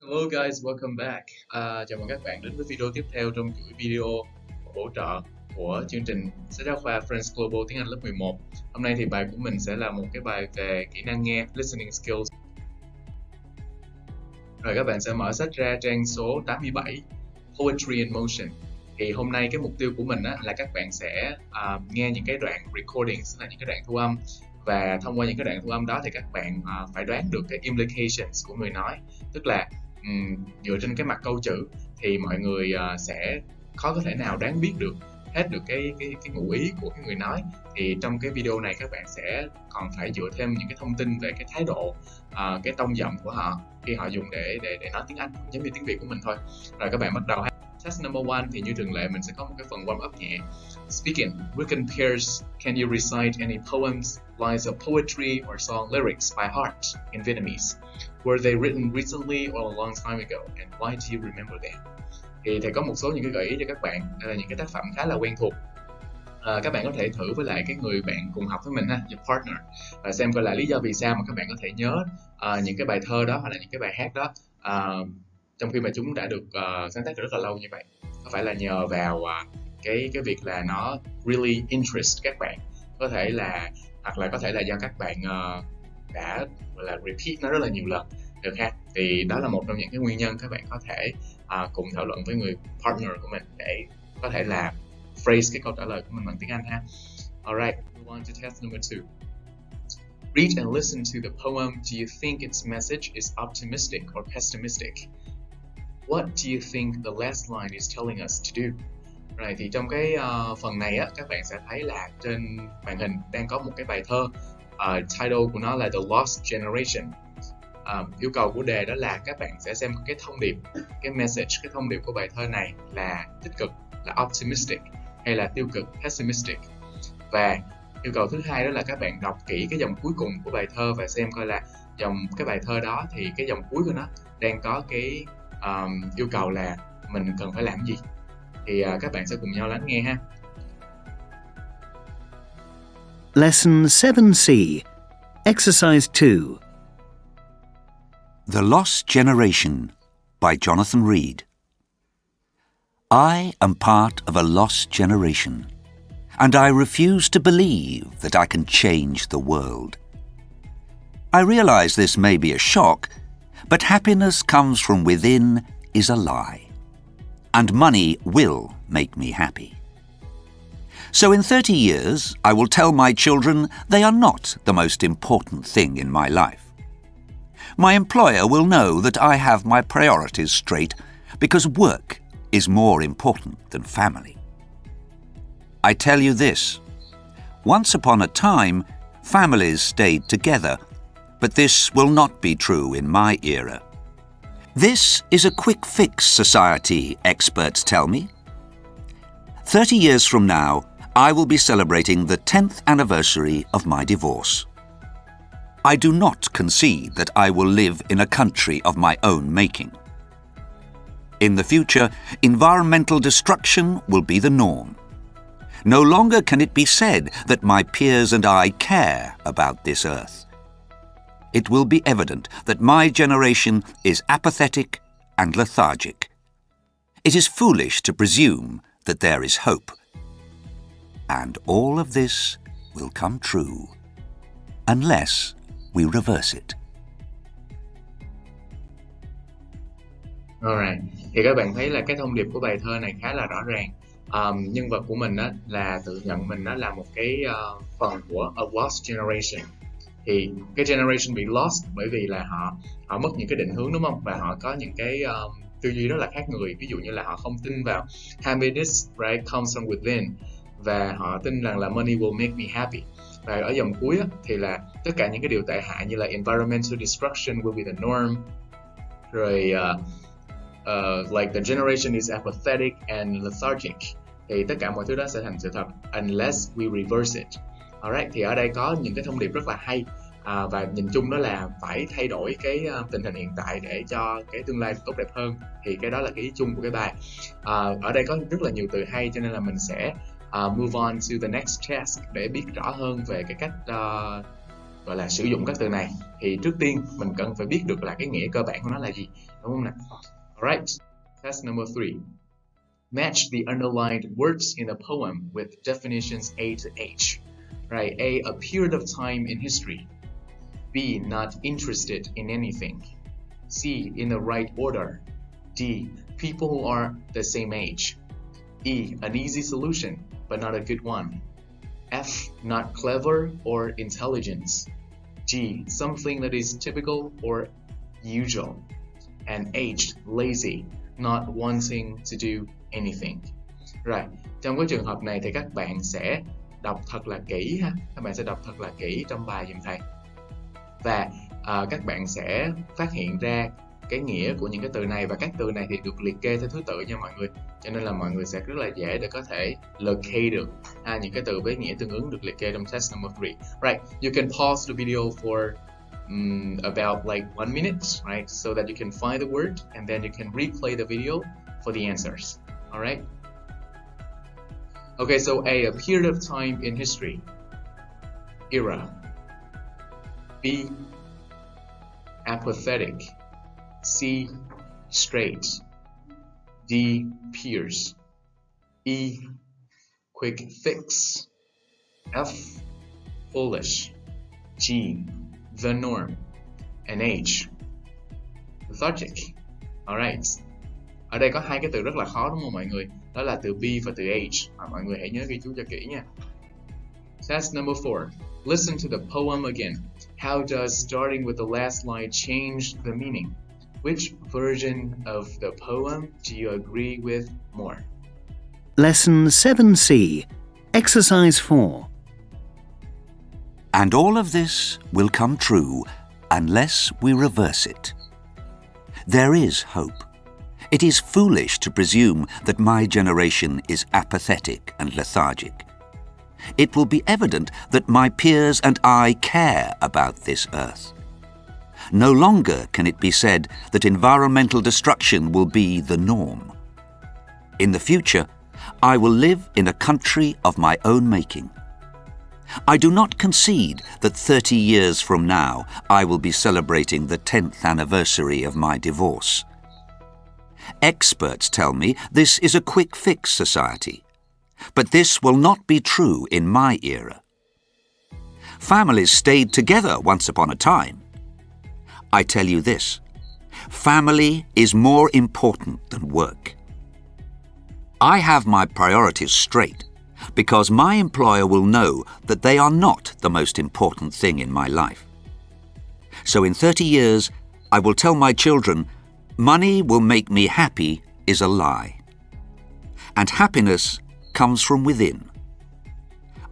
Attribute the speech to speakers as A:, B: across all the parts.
A: Hello guys, welcome back. Chào mừng các bạn đến với video tiếp theo trong chuỗi video bổ trợ của chương trình sách giáo khoa French Global tiếng Anh lớp 11. Hôm nay thì bài của mình sẽ là một cái bài về kỹ năng nghe, listening skills. Rồi các bạn sẽ mở sách ra trang số 87, Poetry in Motion. Thì hôm nay cái mục tiêu của mình là các bạn sẽ nghe những cái đoạn recordings, là những cái đoạn thu âm. Và thông qua những cái đoạn thu âm đó thì các bạn phải đoán được cái implications của người nói. Tức là dựa trên cái mặt câu chữ thì mọi người sẽ khó có thể nào đoán biết được hết được cái ngụ ý của cái người nói. Thì trong cái video này các bạn sẽ còn phải dựa thêm những cái thông tin về cái thái độ, cái tông giọng của họ khi họ dùng để nói tiếng Anh, giống như tiếng Việt của mình thôi. Rồi các bạn bắt đầu ha. Task number 1 thì như thường lệ mình sẽ có một cái phần warm up nhẹ. Speaking, written pairs, can you recite any poems, lines of poetry or song lyrics by heart in Vietnamese? Were they written recently or a long time ago, and why do you remember them? Thì thầy có một số những cái gợi ý cho các bạn. Đây là những cái tác phẩm khá là quen thuộc. Các bạn có thể thử với lại cái người bạn cùng học với mình ha, your partner, và xem coi là lý do vì sao mà các bạn có thể nhớ những cái bài thơ đó hoặc là những cái bài hát đó trong khi mà chúng đã được sáng tác rất là lâu như vậy. Có phải là nhờ vào cái việc là nó really interest các bạn, có thể là, hoặc là có thể là do các bạn đã gọi là repeat nó rất là nhiều lần được ha. Thì đó là một trong những cái nguyên nhân các bạn có thể cùng thảo luận với người partner của mình để có thể là phrase cái câu trả lời của mình bằng tiếng Anh ha. Alright, move on to test number 2. Read and listen to the poem. Do you think its message is optimistic or pessimistic? What do you think the last line is telling us to do? Rồi thì trong cái phần này các bạn sẽ thấy là trên màn hình đang có một cái bài thơ. Title của nó là The Lost Generation. Yêu cầu của đề đó là các bạn sẽ xem cái thông điệp, cái message, cái thông điệp của bài thơ này là tích cực, là optimistic, hay là tiêu cực, pessimistic. Và yêu cầu thứ hai đó là các bạn đọc kỹ cái dòng cuối cùng của bài thơ và xem coi là cái bài thơ đó thì cái dòng cuối của nó đang có cái yêu cầu là mình cần phải làm gì. Thì các bạn sẽ cùng nhau lắng nghe ha.
B: Lesson 7C, Exercise 2.
C: The Lost Generation by Jonathan Reed. I am part of a lost generation, and I refuse to believe that I can change the world. I realize this may be a shock, but happiness comes from within is a lie, and money will make me happy. So in 30 years, I will tell my children they are not the most important thing in my life. My employer will know that I have my priorities straight because work is more important than family. I tell you this, once upon a time, families stayed together, but this will not be true in my era. This is a quick fix society, experts tell me. 30 years from now, I will be celebrating the 10th anniversary of my divorce. I do not concede that I will live in a country of my own making. In the future, environmental destruction will be the norm. No longer can it be said that my peers and I care about this earth. It will be evident that my generation is apathetic and lethargic. It is foolish to presume that there is hope. And all of this will come true, unless we reverse it.
A: Alright, thì các bạn thấy là cái thông điệp của bài thơ này khá là rõ ràng. Nhân vật của mình là tự nhận mình là một cái phần của a lost generation. Thì cái generation bị lost bởi vì là họ mất những cái định hướng, đúng không? Và họ có những cái tư duy rất là khác người. Ví dụ như là họ không tin vào happiness, right, comes from within, và họ tin rằng là money will make me happy. Và ở dòng cuối thì là tất cả những cái điều tệ hại như là environmental destruction will be the norm, rồi like the generation is apathetic and lethargic, thì tất cả mọi thứ đó sẽ thành sự thật unless we reverse it. Alright, thì ở đây có những cái thông điệp rất là hay, và nhìn chung đó là phải thay đổi cái tình hình hiện tại để cho cái tương lai tốt đẹp hơn. Thì cái đó là cái ý chung của cái bài. Ở đây có rất là nhiều từ hay, cho nên là mình sẽ move on to the next task để biết rõ hơn về cái cách gọi là sử dụng các từ này thì trước tiên mình cần phải biết được là cái nghĩa cơ bản của nó là gì, đúng không nào? Alright, test number 3. Match the underlined words in a poem with definitions A to H. Right, A, a period of time in history. B, not interested in anything. C, in the right order. D, people who are the same age. E, an easy solution, but not a good one. F, not clever or intelligent. G, something that is typical or usual. And H, lazy, not wanting to do anything. Rồi, trong cái trường hợp này thì các bạn sẽ đọc thật là kỹ ha. Các bạn sẽ đọc thật là kỹ trong bài giùm thầy. Và các bạn sẽ phát hiện ra cái nghĩa của những cái từ này, và các từ này thì được liệt kê theo thứ tự nha mọi người. Cho nên là mọi người sẽ rất là dễ để có thể locate được những cái từ với nghĩa tương ứng được liệt kê trong test number 3. Right, you can pause the video for about like 1 minute, right? So that you can find the word and then you can replay the video for the answers. All right. Okay, so A, a period of time in history. Era. B, apathetic. C, straight. D, peers. E, quick fix. F, foolish. G, the norm. And H, lethargic. Alright. Ở đây có hai cái từ rất là khó đúng không mọi người? Đó là từ B và từ H. Mọi người hãy nhớ ghi chú cho kỹ nha. Test number 4. Listen to the poem again. How does starting with the last line change the meaning? Which version of the poem do you agree with more?
B: Lesson 7C, Exercise 4.
C: And all of this will come true unless we reverse it. There is hope. It is foolish to presume that my generation is apathetic and lethargic. It will be evident that my peers and I care about this earth. No longer can it be said that environmental destruction will be the norm. In the future, I will live in a country of my own making. I do not concede that 30 years from now I will be celebrating the 10th anniversary of my divorce. Experts tell me this is a quick fix society, but this will not be true in my era. Families stayed together once upon a time. I tell you this, family is more important than work. I have my priorities straight because my employer will know that they are not the most important thing in my life. So in 30 years, I will tell my children, money will make me happy is a lie. And happiness comes from within.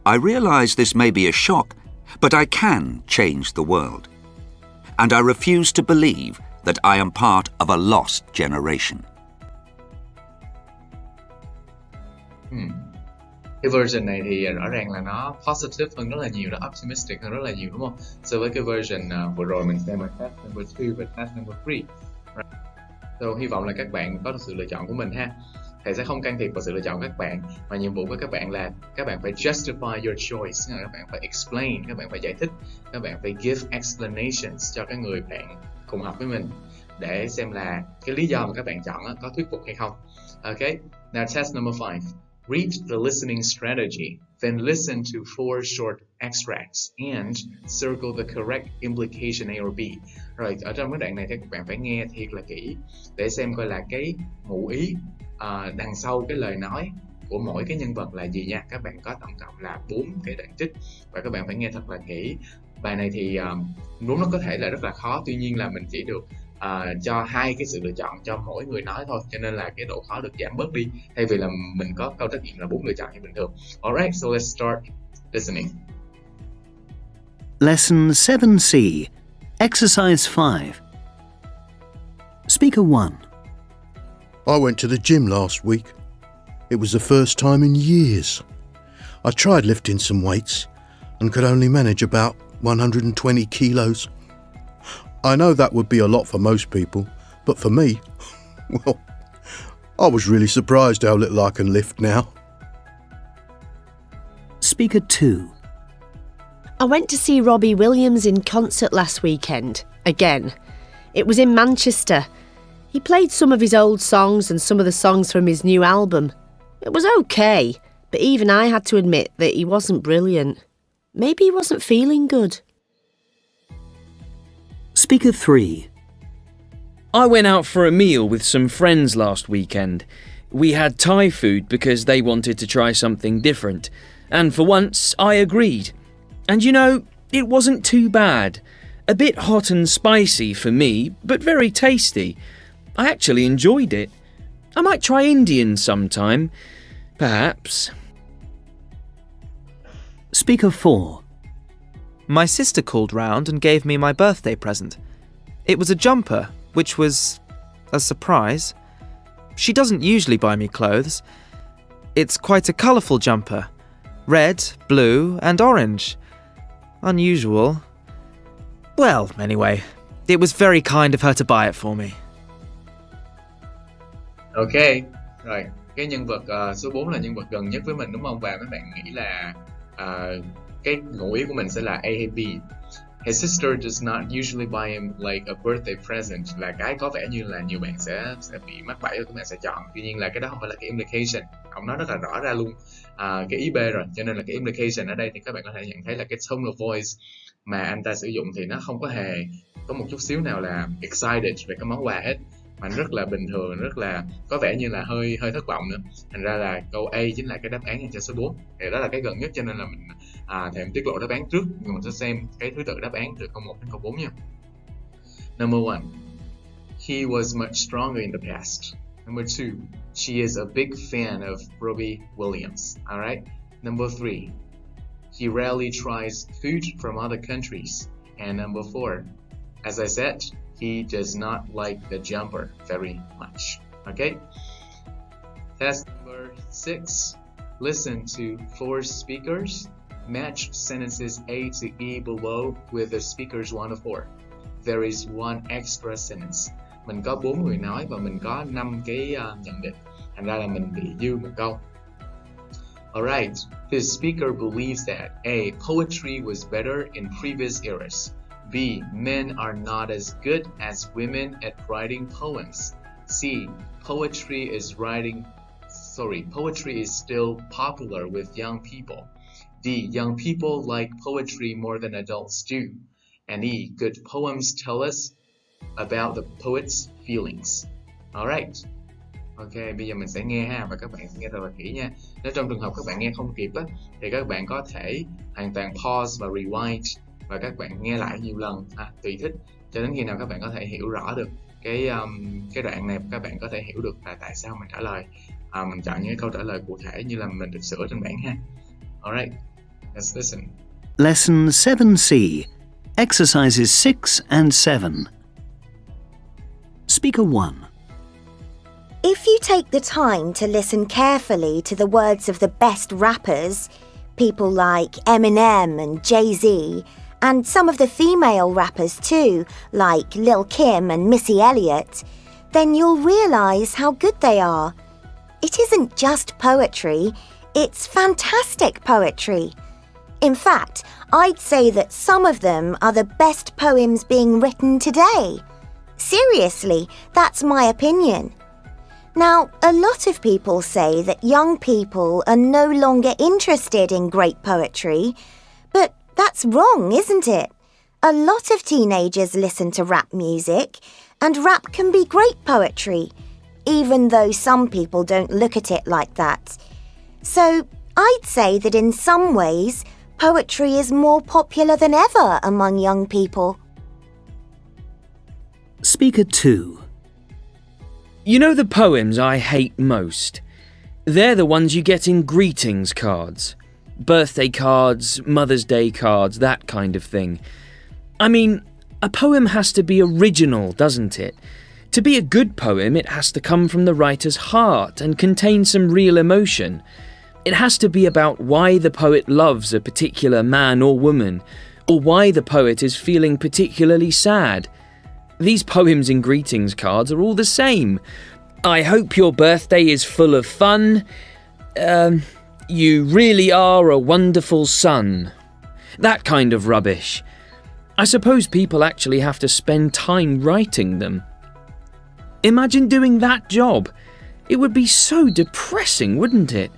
C: I realize this may be a shock, but I can change the world. And I refuse to believe that I am part of a lost generation.
A: Cái version này thì rõ ràng là nó positive hơn rất là nhiều, nó optimistic hơn rất là nhiều đúng không? So với cái version vừa rồi mình xem ở test number 2 và test number 3. Right. So hy vọng là các bạn có được sự lựa chọn của mình ha. Thầy sẽ không can thiệp vào sự lựa chọn của các bạn, mà nhiệm vụ của các bạn là các bạn phải justify your choice, các bạn phải explain, các bạn phải giải thích, các bạn phải give explanations cho cái người bạn cùng học với mình để xem là cái lý do mà các bạn chọn có thuyết phục hay không. Okay, now test number 5. Read the listening strategy, then listen to 4 short extracts and circle the correct implication A or B. Rồi, ở trong cái đoạn này thì các bạn phải nghe thiệt là kỹ để xem coi là cái ngụ ý đằng sau cái lời nói của mỗi cái nhân vật là gì nha. Các bạn có tổng cộng là 4 cái đoạn trích và các bạn phải nghe thật là kỹ. Bài này thì vốn nó có thể là rất là khó, tuy nhiên là mình chỉ được cho 2 cái sự lựa chọn cho mỗi người nói thôi, cho nên là cái độ khó được giảm bớt đi, thay vì là mình có câu trắc nghiệm là 4 lựa chọn như bình thường. Alright, so let's start listening.
B: Lesson 7C, Exercise 5. Speaker 1.
D: I went to the gym last week. It was the first time in years. I tried lifting some weights and could only manage about 120 kilos. I know that would be a lot for most people, but for me, well, I was really surprised how little I can lift now.
B: Speaker 2.
E: I went to see Robbie Williams in concert last weekend, again. It was in Manchester. He played some of his old songs and some of the songs from his new album. It was okay, but even I had to admit that he wasn't brilliant. Maybe he wasn't feeling good.
B: Speaker 3.
F: I went out for a meal with some friends last weekend. We had Thai food because they wanted to try something different. And for once, I agreed. And you know, it wasn't too bad. A bit hot and spicy for me, but very tasty. I actually enjoyed it. I might try Indian sometime. Perhaps.
B: Speaker 4.
G: My sister called round and gave me my birthday present. It was a jumper, which was a surprise. She doesn't usually buy me clothes. It's quite a colourful jumper. Red, blue and orange. Unusual. Well, anyway, it was very kind of her to buy it for me.
A: Ok, rồi, cái nhân vật số 4 là nhân vật gần nhất với mình đúng không? Và mấy bạn nghĩ là cái ngụ ý của mình sẽ là A hay B. His sister does not usually buy him like a birthday present, là cái có vẻ như là nhiều bạn sẽ bị mắc bẫy và các bạn sẽ chọn. Tuy nhiên là cái đó không phải là cái implication. Ông nói rất là rõ ra luôn cái ý B rồi, cho nên là cái implication ở đây thì các bạn có thể nhận thấy là cái tone of voice mà anh ta sử dụng thì nó không có hề có một chút xíu nào là excited về cái món quà hết, mà rất là bình thường, rất là có vẻ như là hơi thất vọng nữa. Thành ra là câu A chính là cái đáp án dành cho số 4. Thì đó là cái gần nhất, cho nên là mình thèm tiết lộ đáp án trước, nhưng mình sẽ xem cái thứ tự đáp án từ câu 1 đến câu 4 nha. Number 1. He was much stronger in the past. Number 2. She is a big fan of Robbie Williams. Alright. Number 3. He rarely tries food from other countries. And number 4. As I said, he does not like the jumper very much. Okay? Test number 6. Listen to 4 speakers. Match sentences A to E below with the speakers 1 to 4. There is one extra sentence. Mình có 4 người nói và mình có 5 cái nhận định. Thành ra là mình bị dư một câu. Alright. This speaker believes that A. Poetry was better in previous eras. B. Men are not as good as women at writing poems. C. Poetry is still popular with young people. D. Young people like poetry more than adults do. And E. Good poems tell us about the poet's feelings. Alright. Ok, bây giờ mình sẽ nghe ha, và các bạn nghe thật là kỹ nha. Nếu trong trường hợp các bạn nghe không kịp á, thì các bạn có thể hoàn toàn pause và rewind, và các bạn nghe lại nhiều lần, tùy thích, cho đến khi nào các bạn có thể hiểu rõ được cái đoạn này, các bạn có thể hiểu được là tại sao mình trả lời. Mình chọn những câu trả lời cụ thể như là mình được sửa trên bảng ha. Alright, let's listen.
B: Lesson 7C. Exercises 6 and 7. Speaker 1.
H: If you take the time to listen carefully to the words of the best rappers, people like Eminem and Jay-Z, and some of the female rappers too, like Lil Kim and Missy Elliott, then you'll realise how good they are. It isn't just poetry, it's fantastic poetry. In fact, I'd say that some of them are the best poems being written today. Seriously, that's my opinion. Now, a lot of people say that young people are no longer interested in great poetry, but that's wrong, isn't it? A lot of teenagers listen to rap music, and rap can be great poetry, even though some people don't look at it like that. So, I'd say that in some ways, poetry is more popular than ever among young people.
B: Speaker 2.
F: You know the poems I hate most? They're the ones you get in greetings cards. Birthday cards, Mother's Day cards, that kind of thing. I mean, a poem has to be original, doesn't it? To be a good poem, it has to come from the writer's heart and contain some real emotion. It has to be about why the poet loves a particular man or woman, or why the poet is feeling particularly sad. These poems in greetings cards are all the same. I hope your birthday is full of fun. You really are a wonderful son. that kind of rubbish. I suppose people actually have to spend time writing them. Imagine doing that job. It would be so depressing, wouldn't it?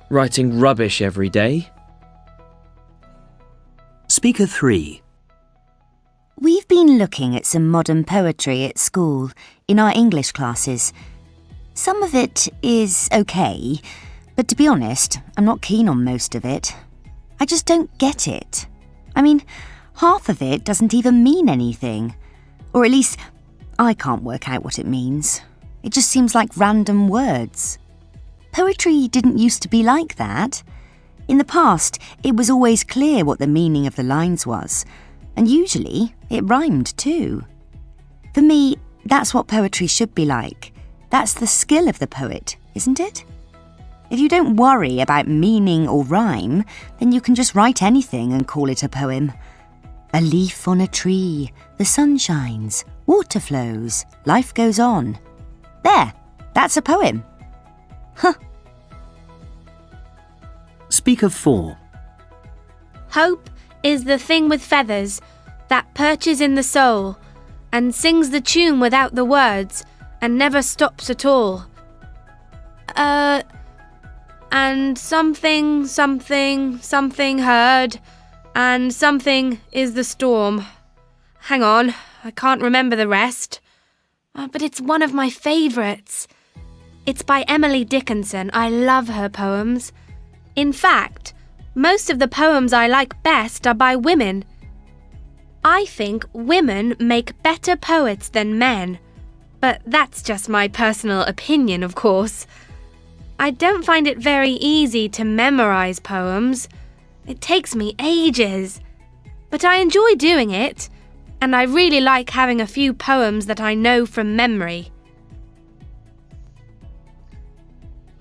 F: Writing rubbish every day.
B: Speaker 3.
I: We've been looking at some modern poetry at school, in our English classes. Some of it is okay, but to be honest, I'm not keen on most of it. I just don't get it. I mean, half of it doesn't even mean anything. Or at least, I can't work out what it means. It just seems like random words. Poetry didn't used to be like that. In the past, it was always clear what the meaning of the lines was, and usually it rhymed too. For me, that's what poetry should be like. That's the skill of the poet, isn't it? If you don't worry about meaning or rhyme, then you can just write anything and call it a poem. A leaf on a tree, the sun shines, water flows, life goes on. There, that's a poem. Huh.
B: Speaker 4.
J: Hope is the thing with feathers that perches in the soul and sings the tune without the words and never stops at all. And something heard, and something is the storm. Hang on, I can't remember the rest. But it's one of my favourites. It's by Emily Dickinson. I love her poems. In fact, most of the poems I like best are by women. I think women make better poets than men. But that's just my personal opinion, of course. I don't find it very easy to memorise poems. It takes me ages. But I enjoy doing it, and I really like having a few poems that I know from memory.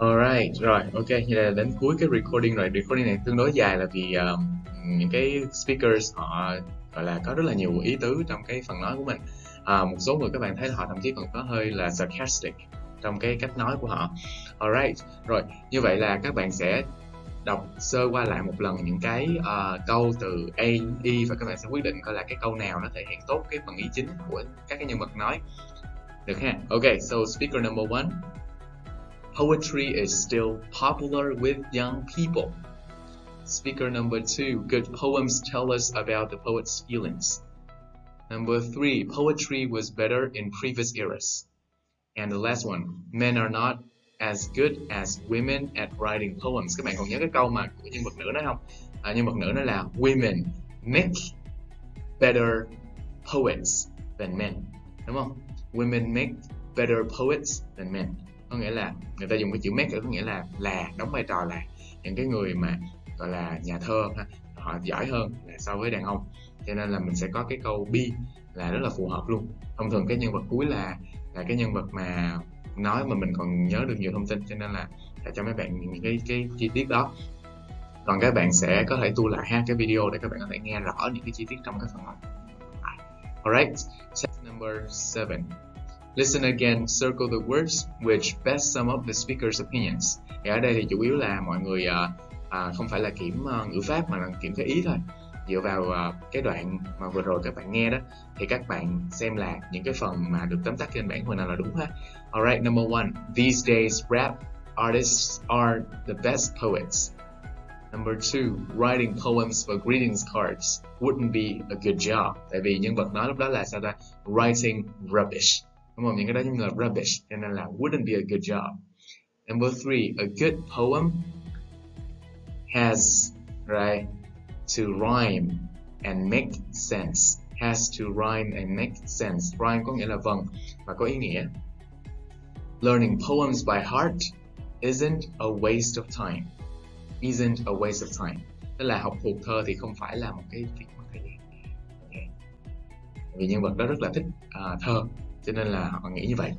A: Alright, rồi, ok, như là đến cuối cái recording rồi. Recording này tương đối dài là vì những cái speakers họ gọi là có rất là nhiều ý tứ trong cái phần nói của mình. Một số người các bạn thấy là họ thậm chí còn có hơi là sarcastic trong cái cách nói của họ. Alright, rồi, như vậy là các bạn sẽ đọc sơ qua lại một lần những cái câu từ A, E và các bạn sẽ quyết định coi là cái câu nào nó thể hiện tốt cái phần ý chính của các cái nhân vật nói. Được ha? Ok, so speaker number 1. Poetry is still popular with young people. Speaker number 2. Good poems tell us about the poet's feelings. Number 3. Poetry was better in previous eras. And the last one. Men are not as good as women at writing poems. Các bạn còn nhớ cái câu mà của nhân vật nữ nói không? Nhân vật nữ nói là women make better poets than men. Đúng không? Women make better poets than men. Có nghĩa là người ta dùng cái chữ make có nghĩa là đóng vai trò là những cái người mà gọi là nhà thơ ha, họ giỏi hơn là so với đàn ông. Cho nên là mình sẽ có cái câu be là rất là phù hợp luôn. Thông thường cái nhân vật cuối là cái nhân vật mà nói mà mình còn nhớ được nhiều thông tin, cho nên là cho mấy bạn những cái chi tiết đó. Còn các bạn sẽ có thể tua lại ha cái video để các bạn có thể nghe rõ những cái chi tiết trong cái phần này. Alright, test number 7. Listen again, circle the words which best sum up the speaker's opinions. Thì ở đây thì chủ yếu là mọi người không phải là kiểm ngữ pháp mà là kiểm cái ý thôi. Dựa vào cái đoạn mà vừa rồi các bạn nghe đó thì các bạn xem là những cái phần mà được tóm tắt trên bảng phần nào là đúng ha. Alright, number 1. These days rap artists are the best poets. Number 2. Writing poems for greetings cards wouldn't be a good job. Tại vì nhân vật nói lúc đó là sao ta? Writing rubbish. Đúng không? Những cái đó giống như là rubbish, cho nên là wouldn't be a good job. Number 3. A good poem has, right, to rhyme and make sense. Has to rhyme and make sense. Rhyme có nghĩa là vần và có ý nghĩa. Learning poems by heart isn't a waste of time. Isn't a waste of time. Tức là học thuộc thơ thì không phải là một cái việc mất thời gian. Okay. Vì nhân vật đó rất là thích thơ, cho nên là họ nghĩ như vậy.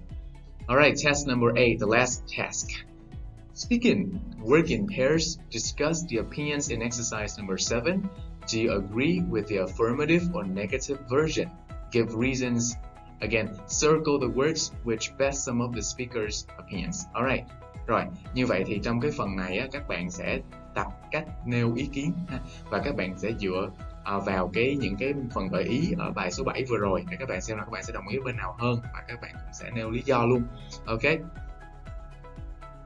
A: Alright, test number 8, the last task. Speaking, work in pairs, discuss the opinions in exercise number 7. Do you agree with the affirmative or negative version? Give reasons. Again, circle the words which best sum up the speaker's opinions. Alright, rồi, như vậy thì trong cái phần này á, các bạn sẽ tập cách nêu ý kiến ha, và các bạn sẽ dựa vào những cái phần gợi ý ở bài số 7 vừa rồi để các bạn xem là các bạn sẽ đồng ý với bên nào hơn, và các bạn cũng sẽ nêu lý do luôn. Ok.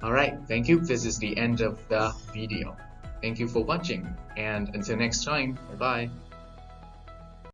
A: Alright, thank you. This is the end of the video. Thank you for watching, and until next time, bye bye.